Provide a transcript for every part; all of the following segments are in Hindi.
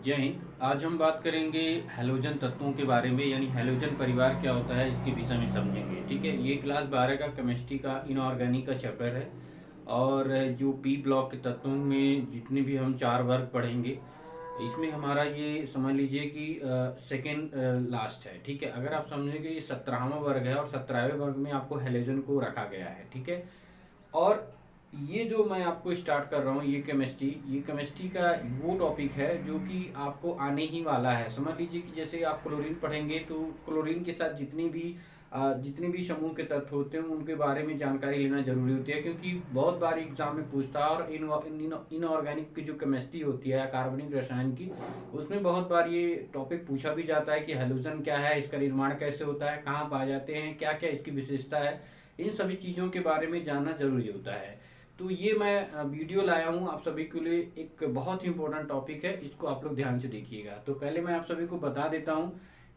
जय हिंद। आज हम बात करेंगे हैलोजन तत्वों के बारे में, यानी हैलोजन परिवार क्या होता है इसके विषय में समझेंगे। ठीक है, ये क्लास 12 का केमिस्ट्री का इनऑर्गेनिक का चैप्टर है। और जो पी ब्लॉक के तत्वों में जितने भी हम 4 वर्ग पढ़ेंगे, इसमें हमारा ये समझ लीजिए कि सेकेंड लास्ट है। ठीक है, अगर आप समझेंगे ये 17वां वर्ग है और 17वें वर्ग में आपको हैलोजन को रखा गया है। ठीक है, और ये जो मैं आपको स्टार्ट कर रहा हूँ ये केमिस्ट्री का वो टॉपिक है जो कि आपको आने ही वाला है। समझ लीजिए कि जैसे आप क्लोरीन पढ़ेंगे तो क्लोरीन के साथ जितने भी समूह के तत्व होते हैं उनके बारे में जानकारी लेना जरूरी होती है, क्योंकि बहुत बार एग्जाम में पूछता है। और इनऑर्गेनिक की जो केमिस्ट्री होती है, कार्बनिक रसायन की, उसमें बहुत बार ये टॉपिक पूछा भी जाता है कि हैलोजन क्या है, इसका निर्माण कैसे होता है, कहाँ पाए जाते हैं, क्या क्या इसकी विशेषता है। इन सभी चीज़ों के बारे में जानना जरूरी होता है। तो ये मैं वीडियो लाया हूँ आप सभी के लिए। एक बहुत ही इंपॉर्टेंट टॉपिक है, इसको आप लोग ध्यान से देखिएगा। तो पहले मैं आप सभी को बता देता हूँ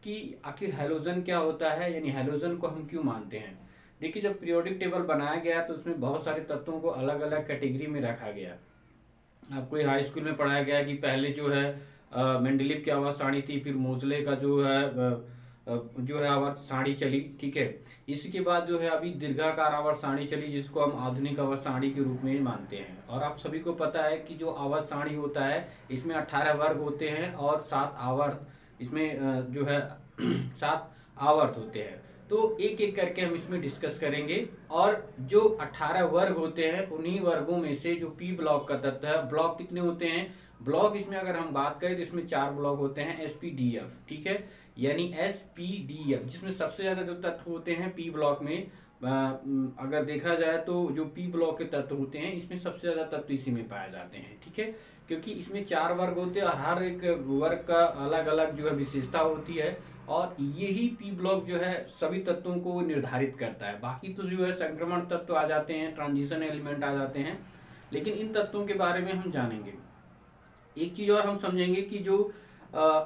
कि आखिर हैलोजन क्या होता है, यानी हैलोजन को हम क्यों मानते हैं। देखिए, जब पीरियोडिक टेबल बनाया गया तो उसमें बहुत सारे तत्वों को अलग अलग कैटेगरी में रखा गया। आपको ये हाई स्कूल में पढ़ाया गया कि पहले जो है मेंडलीव की आवाज सारणी थी, फिर मोजले का जो है आवर्त सारणी चली। ठीक है, इसके बाद जो है अभी दीर्घाकार आवर्त सारणी चली, जिसको हम आधुनिक आवर्त सारणी के रूप में मानते हैं। और आप सभी को पता है कि जो आवर्त सारणी होता है इसमें 18 वर्ग होते हैं और 7 आवर्त इसमें जो है 7 आवर्त होते हैं। तो एक एक करके हम इसमें डिस्कस करेंगे। और जो 18 वर्ग होते हैं उन्हीं वर्गों में से जो पी ब्लॉक का तत्व है, ब्लॉक कितने होते हैं, ब्लॉक इसमें अगर हम बात करें तो इसमें 4 ब्लॉक होते हैं, एसपीडीएफ। ठीक है, यानी एसपीडीएफ, जिसमें सबसे ज्यादा जो तत्व होते हैं पी ब्लॉक में, अगर देखा जाए तो जो पी ब्लॉक के तत्व होते हैं इसमें सबसे ज्यादा तत्व इसी में पाए जाते हैं। ठीक है, क्योंकि इसमें 4 वर्ग होते हैं और हर एक वर्ग का अलग अलग जो है विशेषता होती है। और यही पी ब्लॉक जो है सभी तत्वों को निर्धारित करता है। बाकी तो जो है संक्रमण तत्व आ जाते हैं, ट्रांजिशन एलिमेंट आ जाते हैं, लेकिन इन तत्वों के बारे में हम जानेंगे। एक चीज और हम समझेंगे कि जो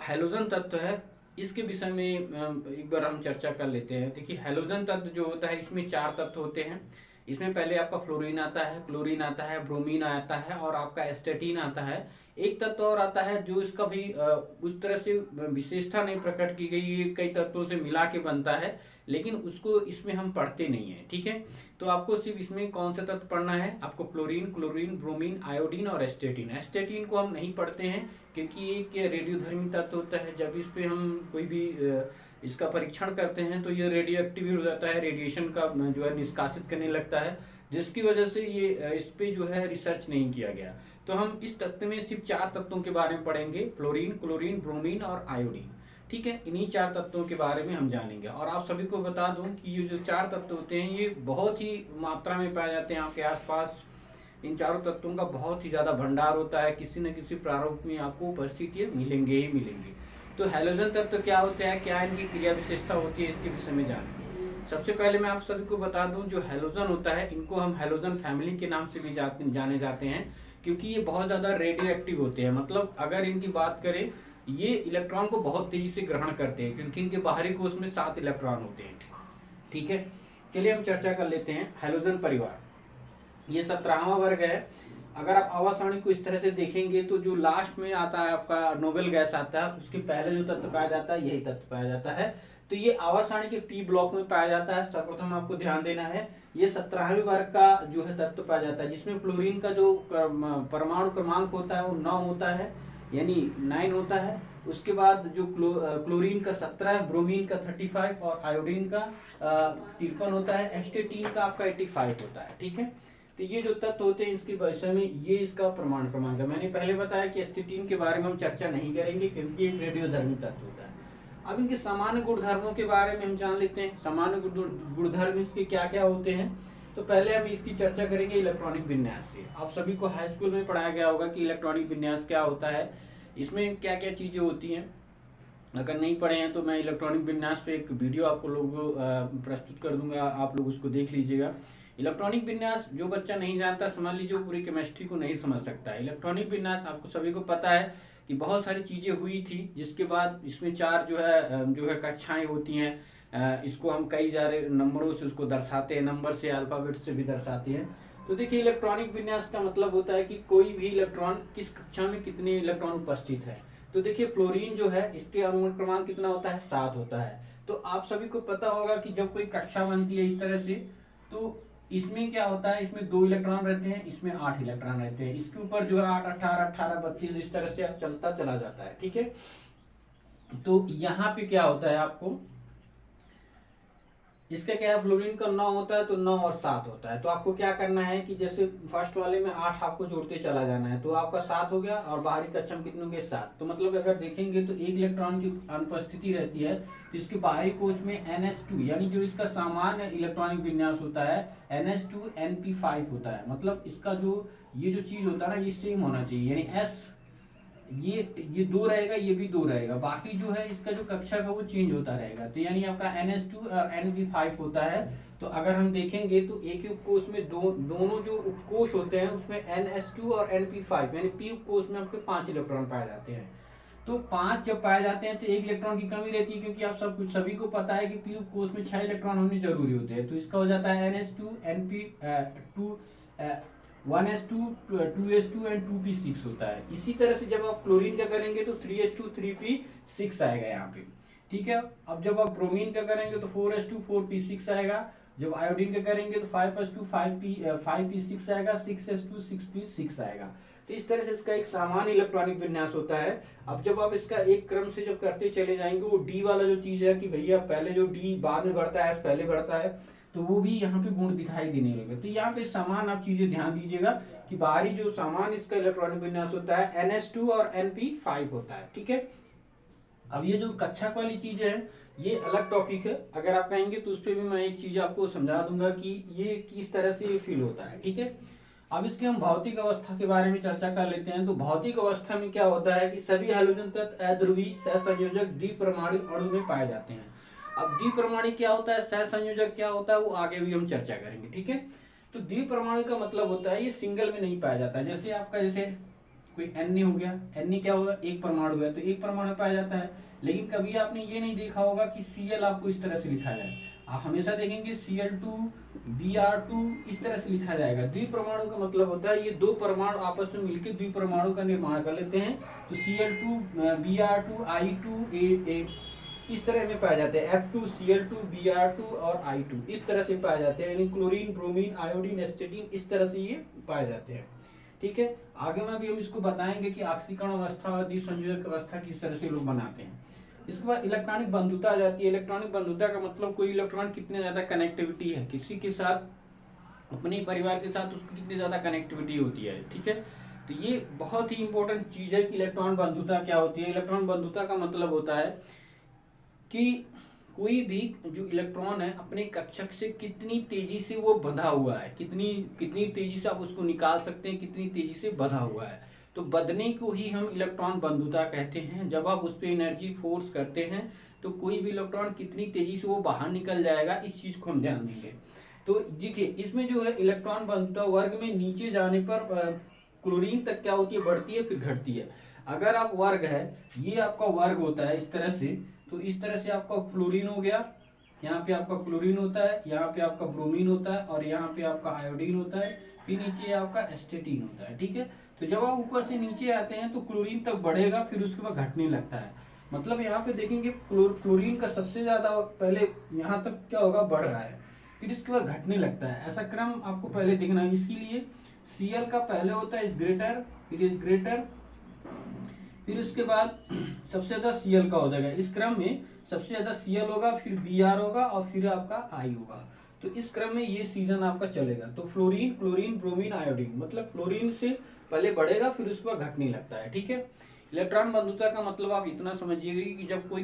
हैलोजन तत्व है इसके विषय में एक बार हम चर्चा कर लेते हैं। देखिए, हैलोजन तत्व जो होता है इसमें 4 तत्व होते हैं। इसमें पहले आपका फ्लोरीन आता है, क्लोरीन आता है, ब्रोमीन आता है और आपका एस्टेटीन आता है। एक तत्व और आता है जो इसका भी उस तरह से विशेषता नहीं प्रकट की गई, ये कई तत्वों से मिला के बनता है, लेकिन उसको इसमें हम पढ़ते नहीं है। ठीक है, तो आपको सिर्फ इसमें कौन सा तत्व पढ़ना है, आपको फ्लोरीन, क्लोरीन, ब्रोमीन, आयोडीन और एस्टेटीन। एस्टेटीन को हम नहीं पढ़ते हैं क्योंकि एक रेडियोधर्मी तत्व होता है। जब इस पे हम कोई भी इसका परीक्षण करते हैं तो ये रेडियो एक्टिव हो जाता है, रेडिएशन का जो है निष्कासित करने लगता है, जिसकी वजह से ये इस पे जो है रिसर्च नहीं किया गया। तो हम इस तत्व में सिर्फ 4 तत्वों के बारे में पढ़ेंगे, फ्लोरीन, क्लोरीन, ब्रोमीन और आयोडीन। ठीक है, इन्हीं 4 तत्वों के बारे में हम जानेंगे। और आप सभी को बता दूं कि ये जो 4 तत्व होते हैं ये बहुत ही मात्रा में पाए जाते हैं आपके आसपास। इन चारों तत्वों का बहुत ही ज्यादा भंडार होता है, किसी न किसी प्रारूप में आपको उपस्थिति मिलेंगे ही मिलेंगे। तो हैलोजन तत्व क्या होते हैं, क्या इनकी क्रिया विशेषता होती है, इसके विषय में जानेंगे। सबसे पहले मैं आप सभी को बता दूं, जो हैलोजन होता है इनको हम हैलोजन फैमिली के नाम से भी जाने जाते हैं, क्योंकि ये बहुत ज्यादा रेडियो एक्टिव होते हैं। मतलब अगर इनकी बात करें, ये इलेक्ट्रॉन को बहुत तेजी से ग्रहण करते हैं, क्योंकि इनके बाहरी कोश में 7 इलेक्ट्रॉन होते हैं। ठीक है, चलिए हम चर्चा कर लेते हैं। हैलोजन परिवार ये 17वां वर्ग है। अगर आप आवर्त सारणी को इस तरह से देखेंगे तो जो लास्ट में आता है आपका नोबेल गैस आता है, उसके पहले जो तत्व पाया जाता है यही तत्व पाया जाता है। तो ये आवर्त सारणी के पी ब्लॉक में पाया जाता है। सर्वप्रथम आपको ध्यान देना है, ये 17वें वर्ग का जो है तत्व पाया जाता है, जिसमें फ्लोरीन का जो परमाणु क्रमांक होता है वो 9 होता है, यानी 9 होता है। उसके बाद जो क्लोरीन का 17, ब्रोमीन का 35 और आयोडीन का 53 होता है। एस्टेटीन का आपका 85 होता है। ठीक है, तो ये जो तत्व होते हैं इसके विषय में ये इसका परमाणु क्रमांक है। मैंने पहले बताया कि एस्टेटीन के बारे में हम चर्चा नहीं करेंगे क्योंकि एक रेडियोधर्मी तत्व होता है। अब इनके सामान्य गुणधर्मों के बारे में हम जान लेते हैं। सामान्य गुणधर्म इसके क्या क्या होते हैं। तो पहले हम इसकी चर्चा करेंगे इलेक्ट्रॉनिक विन्यास से। आप सभी को हाई स्कूल में पढ़ाया गया होगा कि इलेक्ट्रॉनिक विन्यास क्या होता है, इसमें क्या क्या चीजें होती हैं। अगर नहीं पढ़े हैं तो मैं इलेक्ट्रॉनिक विन्यास पे एक वीडियो आपको लोगों प्रस्तुत कर दूंगा, आप लोग उसको देख लीजिएगा। इलेक्ट्रॉनिक विन्यास जो बच्चा नहीं जानता, समझ लीजिए पूरी केमिस्ट्री को नहीं समझ सकता है। इलेक्ट्रॉनिक विन्यास आपको सभी को पता है कि बहुत सारी चीजें हुई थी, जिसके बाद इसमें 4 जो है कक्षाएं होती हैं। इसको हम कई सारे नंबरों से उसको दर्शाते हैं, नंबर से, अल्फाबेट से भी दर्शाते हैं। तो देखिए, इलेक्ट्रॉनिक विन्यास का मतलब होता है कि कोई भी इलेक्ट्रॉन किस कक्षा में कितने इलेक्ट्रॉन उपस्थित है। तो देखिए फ्लोरीन जो है इसके अनुमोल क्रमांक कितना होता है, 7 होता है। तो आप सभी को पता होगा कि जब कोई कक्षा बनती है इस तरह से, तो इसमें क्या होता है, इसमें 2 इलेक्ट्रॉन रहते हैं, इसमें 8 इलेक्ट्रॉन रहते हैं। इसके ऊपर जो है 8, 18, 18, 32 इस तरह से चलता चला जाता है, ठीक है। तो यहाँ पे क्या होता है, आपको इसका क्या है, फ्लोरीन का 9 होता है तो 9 और 7 होता है। तो आपको क्या करना है कि जैसे फर्स्ट वाले में 8 आपको जोड़ते चला जाना है, तो आपका 7 हो गया और बाहरी कक्षम कितने होंगे, 7। तो मतलब अगर देखेंगे तो एक इलेक्ट्रॉन की अनुपस्थिति रहती है तो इसके बाहरी कोश में NH2 यानी जो इसका सामान्य इलेक्ट्रॉनिक विन्यास होता है NH2 NP5 होता है। मतलब इसका जो ये जो चीज होता है ना, ये सेम होना चाहिए, यानी S ये 2 रहेगा, ये भी 2 रहेगा, बाकी जो है इसका जो कक्षक है वो चेंज होता रहेगा। तो यानी आपका NH2 और NP5 होता है। तो अगर हम देखेंगे तो एक ही उपकोष में दोनों जो उपकोष होते हैं उसमें NH2 और NP5 यानी p उपकोष में आपके 5 इलेक्ट्रॉन पाए जाते हैं। तो 5 जब पाए जाते हैं तो 1 इलेक्ट्रॉन की कमी रहती है, क्योंकि आप सभी को पता है कि p उपकोष में 6 इलेक्ट्रॉन होने जरूरी होते हैं। तो इसका हो जाता है NH2 NP2 1s2 2s2 and 2p6 होता है। इसी तरह से जब आप क्लोरीन का करेंगे तो 3s2 3p6 आएगा यहाँ पे, ठीक है। अब जब आप ब्रोमीन का करेंगे तो 4s2 4p6 आएगा। जब आयोडीन का करेंगे तो 5s2 5p6 आएगा, 6s2 6p6 आएगा। तो इस तरह से इसका एक सामान्य इलेक्ट्रॉनिक विन्यास होता है। अब जब आप इसका एक क्रम से जब करते चले जाएंगे, वो डी वाला जो चीज है कि भैया पहले जो डी बाद में बढ़ता है पहले बढ़ता है, तो वो भी यहाँ पे गुण दिखाई देने लगे। तो यहाँ पे समान आप चीजें ध्यान दीजिएगा कि बाहरी जो सामान इसका इलेक्ट्रॉनिक विन्यास होता है NH2 और NP5 होता है, ठीक है। अब ये जो कक्षक वाली चीज है ये अलग टॉपिक है, अगर आप कहेंगे तो उस पर भी मैं एक चीज आपको समझा दूंगा कि ये किस तरह से ये फील होता है, ठीक है। अब इसके हम भौतिक अवस्था के बारे में चर्चा कर लेते हैं। तो भौतिक अवस्था में क्या होता है कि सभी हैलोजन तत्व अध्रुवी सहसंयोजक द्विपरमाणु अणु में पाए जाते हैं। अब द्विपरमाणु क्या होता है, सहसंयोजक क्या होता है, वो आगे भी हम चर्चा करेंगे, ठीक है। तो द्विपरमाणु का मतलब होता है ये सिंगल में नहीं पाया जाता है। जैसे आपका जैसे कोई Na हो गया, Na क्या होगा, एक परमाणु है तो एक परमाणु पाया जाता है। लेकिन कभी आपने ये नहीं देखा होगा कि Cl आपको इस तरह से लिखा जाए। आप हमेशा देखेंगे Cl2 Br2 इस तरह से लिखा जाएगा। द्विपरमाणु का मतलब होता है ये 2 परमाणु आपस में मिलकर द्विपरमाणु का निर्माण कर लेते हैं। तो Cl2 Br2 I2 इस तरह में पाए जाते हैं। F2 Cl2 Br2 और I2 इस तरह से पाए जाते हैं, यानी क्लोरीन ब्रोमीन आयोडीन एस्टेटिन इस तरह से ये पाए जाते हैं, ठीक है। आगे में भी हम इसको बताएंगे कि ऑक्सीकरण अवस्था और द्विसंयोजक अवस्था किस तरह से लोग बनाते हैं। इसके बाद इलेक्ट्रॉनिक बंधुता आ जाती है। इलेक्ट्रॉनिक बंधुता का मतलब कोई इलेक्ट्रॉन कितने ज्यादा कनेक्टिविटी है किसी के साथ, अपने परिवार के साथ उसकी कितनी ज्यादा कनेक्टिविटी होती है, ठीक है। तो ये बहुत ही इंपॉर्टेंट चीज है कि इलेक्ट्रॉन बंधुता क्या होती है। इलेक्ट्रॉन बंधुता का मतलब होता है कि कोई भी जो इलेक्ट्रॉन है अपने कक्षक से कितनी तेजी से वो बंधा हुआ है, कितनी तेजी से आप उसको निकाल सकते हैं, कितनी तेजी से बंधा हुआ है। तो बंधने को ही हम इलेक्ट्रॉन बंधुता कहते हैं। जब आप उस पर एनर्जी फोर्स करते हैं तो कोई भी इलेक्ट्रॉन कितनी तेजी से वो बाहर निकल जाएगा, इस चीज को हम ध्यान देंगे। तो देखिए इसमें जो है इलेक्ट्रॉन बंधुता वर्ग में नीचे जाने पर क्लोरीन तक क्या होती है, बढ़ती है फिर घटती है। अगर आप वर्ग है, ये आपका वर्ग होता है इस तरह से, तो इस तरह से आपका फ्लोरीन हो गया, यहाँ पे आपका क्लोरीन होता है, यहाँ पे आपका ब्रोमीन होता है और यहाँ पे आपका आयोडीन होता है, फिर नीचे आपका एस्टेटिन होता है, ठीक है। तो जब आप ऊपर से नीचे आते हैं तो क्लोरीन तक बढ़ेगा, फिर उसके बाद घटने लगता है। मतलब यहाँ पे देखेंगे क्लोरीन का सबसे ज्यादा पहले यहाँ तक क्या होगा, बढ़ रहा है, फिर इसके बाद घटने लगता है। ऐसा क्रम आपको पहले देखना है। इसके लिए Cl का पहले होता है इज ग्रेटर, फिर इज ग्रेटर, फिर उसके बाद सबसे ज्यादा Cl का हो जाएगा। इस क्रम में सबसे ज्यादा Cl होगा, फिर Br होगा और फिर आपका I होगा। तो इस क्रम में ये सीजन आपका चलेगा। तो फ्लोरीन, क्लोरीन, ब्रोमीन, आयोडीन, मतलब फ्लोरीन से पहले बढ़ेगा फिर उसके बाद घटने लगता है, ठीक है। इलेक्ट्रॉन बंधुता का मतलब आप इतना समझिएगा कि जब कोई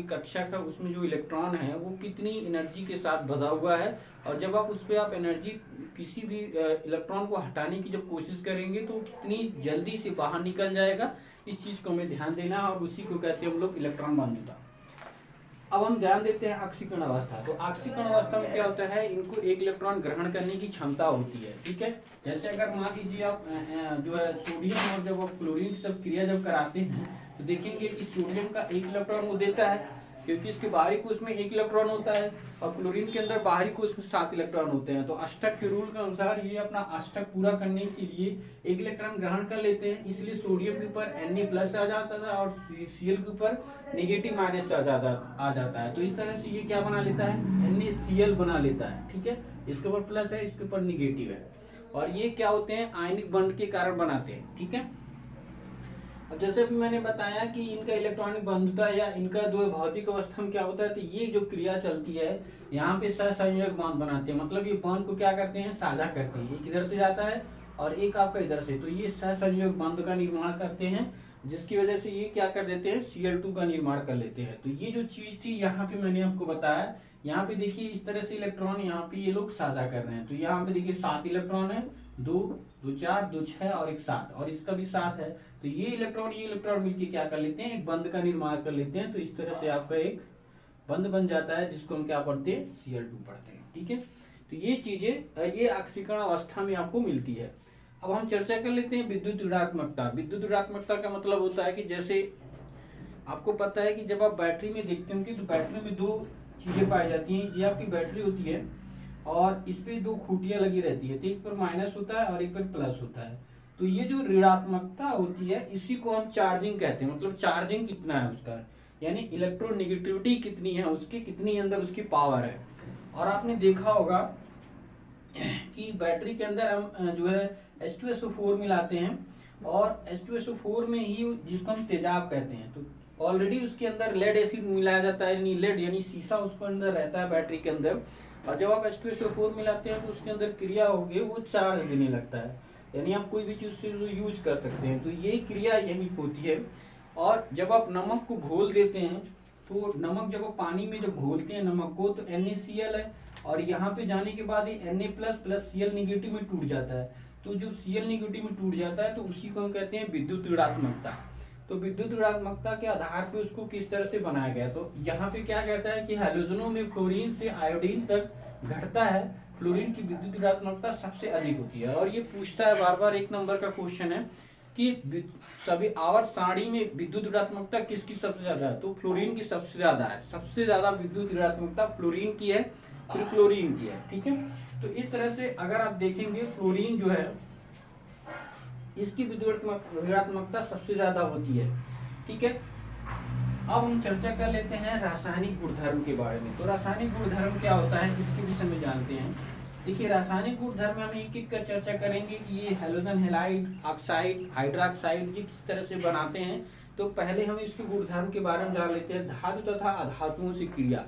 कक्षक है उसमें जो इलेक्ट्रॉन है वो कितनी एनर्जी के साथ बंधा हुआ है, और जब आप उस पर आप एनर्जी किसी भी इलेक्ट्रॉन को हटाने की जब कोशिश करेंगे तो कितनी जल्दी से बाहर निकल जाएगा, इस चीज को हमें ध्यान देना है और उसी को कहते हैं हम लोग इलेक्ट्रॉन बंधुता। अब हम ध्यान देते हैं ऑक्सीकरण अवस्था। तो ऑक्सीकरण अवस्था में क्या होता है, इनको एक इलेक्ट्रॉन ग्रहण करने की क्षमता होती है, ठीक है। जैसे अगर मान लीजिए आप जो है सोडियम और जब आप क्लोरीन सब क्रिया जब कराते हैं तो देखेंगे कि सोडियम का एक इलेक्ट्रॉन वो देता है, क्योंकि इसके बाहरी कोश में 1 इलेक्ट्रॉन होता है और क्लोरीन के अंदर बाहरी कोश में 7 इलेक्ट्रॉन होते हैं। तो अष्टक के रूल के अनुसार ये अपना अष्टक पूरा करने के लिए 1 इलेक्ट्रॉन ग्रहण कर लेते हैं, इसलिए सोडियम के ऊपर Na+ आ जाता था और Cl के ऊपर नेगेटिव माइनस आ जाता है। तो इस तरह से ये क्या बना लेता है, NaCl बना लेता है। ठीक है, इसके ऊपर प्लस है, इसके ऊपर निगेटिव है, और ये क्या होते हैं, आयनिक बंध के कारण बनाते हैं। ठीक है, अब जैसे अभी मैंने बताया कि इनका इलेक्ट्रॉनिक बंधुता या इनका दो भौतिक अवस्था में क्या होता है, तो ये जो क्रिया चलती है यहाँ पे सहसंयोजक बांध बनाते हैं, मतलब ये बांध को क्या करते हैं, साझा करते हैं। एक इधर से जाता है और एक आपका इधर से, तो ये सहसंयोजक बांध का निर्माण करते हैं, जिसकी वजह से ये क्या कर देते हैं, Cl2 का निर्माण कर लेते हैं। तो ये जो चीज थी यहाँ पे मैंने आपको बताया, यहाँ पे देखिए इस तरह से इलेक्ट्रॉन यहाँ पे ये लोग साझा कर रहे हैं। तो यहाँ पे देखिए 7 इलेक्ट्रॉन है, 2 2 4 2 6 और एक 7, और इसका भी 7 है। तो ये इलेक्ट्रॉन मिलके क्या कर लेते हैं, एक बंध का निर्माण कर लेते हैं। तो इस तरह से आपका एक बंध बन जाता है, जिसको हम क्या पढ़ते हैं, Cl2 पढ़ते हैं। ठीक है, तो ये चीजें ये ऑक्सीकरण अवस्था में आपको मिलती है। अब हम चर्चा कर लेते हैं विद्युत ऋणात्मकता। विद्युत ऋणात्मकता का मतलब होता है कि जैसे आपको पता है कि जब आप बैटरी में देखते होंगे तो बैटरी में 2 चीजें पाई जाती हैं। ये आपकी बैटरी होती है और इस पे 2 खूंटियां लगी रहती है, तो एक पर माइनस होता है और एक पर प्लस होता है। तो ये जो ऋणात्मकता होती है इसी को हम चार्जिंग कहते हैं, मतलब चार्जिंग कितना है उसका, यानी इलेक्ट्रोनेगेटिविटी कितनी है उसकी, कितनी अंदर उसकी पावर है। और आपने देखा होगा कि बैटरी के अंदर हम जो है H2SO4 मिलाते हैं, और H2SO4 में ही जिसको हम तेजाब कहते हैं, तो ऑलरेडी उसके अंदर लेड एसिड मिलाया जाता है, यानी लेड यानी सीसा उसके अंदर रहता है बैटरी के अंदर। और जब आप H2SO4 मिलाते हैं तो उसके अंदर क्रिया होगी, वो चार्ज देने लगता है, यानी आप कोई भी चीज से यूज कर सकते हैं। तो ये क्रिया यही होती है। और जब आप नमक को घोल देते हैं, तो नमक जब आप पानी में जब घोलते हैं नमक को, तो NaCl है, और यहाँ पे जाने के बाद ये Na+ प्लस Cl नेगेटिव में टूट जाता है। तो जो Cl नेगेटिव में टूट जाता है तो उसी को हम कहते हैं विद्युत ऋणात्मकता। तो विद्युत ऋणात्मकता के आधार पे उसको किस तरह से बनाया गया, तो यहाँ पे क्या कहता है कि हैलोजनों में फ्लोरीन से आयोडीन तक घटता है, फ्लोरीन की विद्युत ऋणात्मकता सबसे अधिक होती है। और ये पूछता है बार बार, 1 नंबर का क्वेश्चन है कि सभी आवर्त सारणी में विद्युत ऋणात्मकता किसकी सबसे ज्यादा है, तो फ्लोरीन की सबसे ज्यादा है। सबसे ज्यादा विद्युत ऋणात्मकता फ्लोरीन की है, फिर क्लोरीन की है। ठीक है, तो इस तरह से अगर आप देखेंगे फ्लोरीन जो है इसकी विद्युत ऋणात्मकता सबसे ज्यादा होती है। ठीक है, अब हम चर्चा कर लेते हैं रासायनिक गुणधर्म के बारे में। तो रासायनिक गुणधर्म क्या होता है इसके विषय में जानते हैं। देखिए रासायनिक गुणधर्म में हम एक एक कर चर्चा करेंगे कि ये हैलोजन हैलाइड, ऑक्साइड, हाइड्रोक्साइड ये किस तरह से बनाते हैं। तो पहले हम इसके गुणधर्म के बारे में जान लेते हैं। धातु तथा अधातुओं से क्रिया।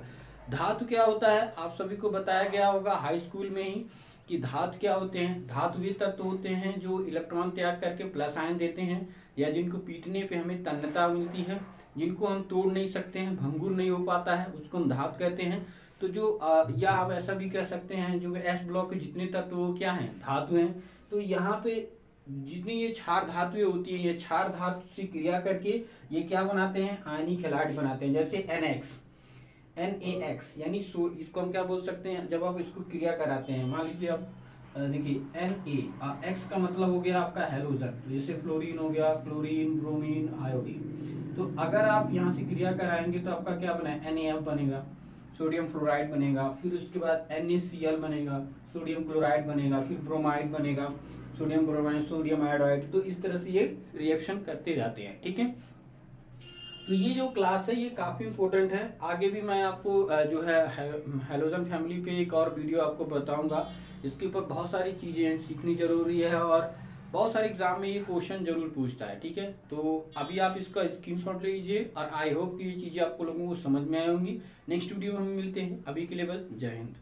धातु क्या होता है आप सभी को बताया गया होगा हाई स्कूल में ही कि धातु क्या होते हैं। धातु वे तत्व होते हैं जो इलेक्ट्रॉन त्याग करके प्लस आयन देते हैं, या जिनको पीटने पे हमें तन्यता मिलती है, जिनको हम तोड़ नहीं सकते हैं, भंगुर नहीं हो पाता है, उसको हम धातु कहते हैं। तो जो या आप ऐसा भी कह सकते हैं जो एस ब्लॉक के जितने तत्व वो क्या हैं, धातु हैं। तो यहाँ पे जितनी ये क्षार धातुएं होती है, ये क्षार धातु से क्रिया करके ये क्या बनाते हैं, आयनिक हैलाइड बनाते हैं। जैसे NaX यानी इसको हम क्या बोल सकते हैं, जब आप इसको क्रिया कराते हैं, मान लीजिए आप देखिए Na का मतलब हो गया आपका हैलोजन, तो जैसे फ्लोरीन हो गया, क्लोरीन, ब्रोमीन, आयोडीन। तो अगर आप यहाँ से क्रिया कराएंगे तो आपका क्या बना, NaF बनेगा, सोडियम फ्लोराइड बनेगा, फिर उसके बाद NaCl बनेगा, सोडियम क्लोराइड बनेगा, फिर ब्रोमाइड बनेगा, सोडियम ब्रोमाइड, सोडियम आयोडाइड। तो इस तरह से ये रिएक्शन करते जाते हैं। ठीक है, तो ये जो क्लास है ये काफ़ी इंपॉर्टेंट है। आगे भी मैं आपको जो है हैलोजन फैमिली पे एक और वीडियो आपको बताऊंगा। इसके ऊपर बहुत सारी चीज़ें सीखनी जरूरी है और बहुत सारे एग्जाम में ये क्वेश्चन जरूर पूछता है। ठीक है, तो अभी आप इसका स्क्रीनशॉट ले लीजिए और आई होप कि ये चीज़ें आपको लोगों को समझ में आई होंगी। नेक्स्ट वीडियो में हम मिलते हैं, अभी के लिए बस जय हिंद।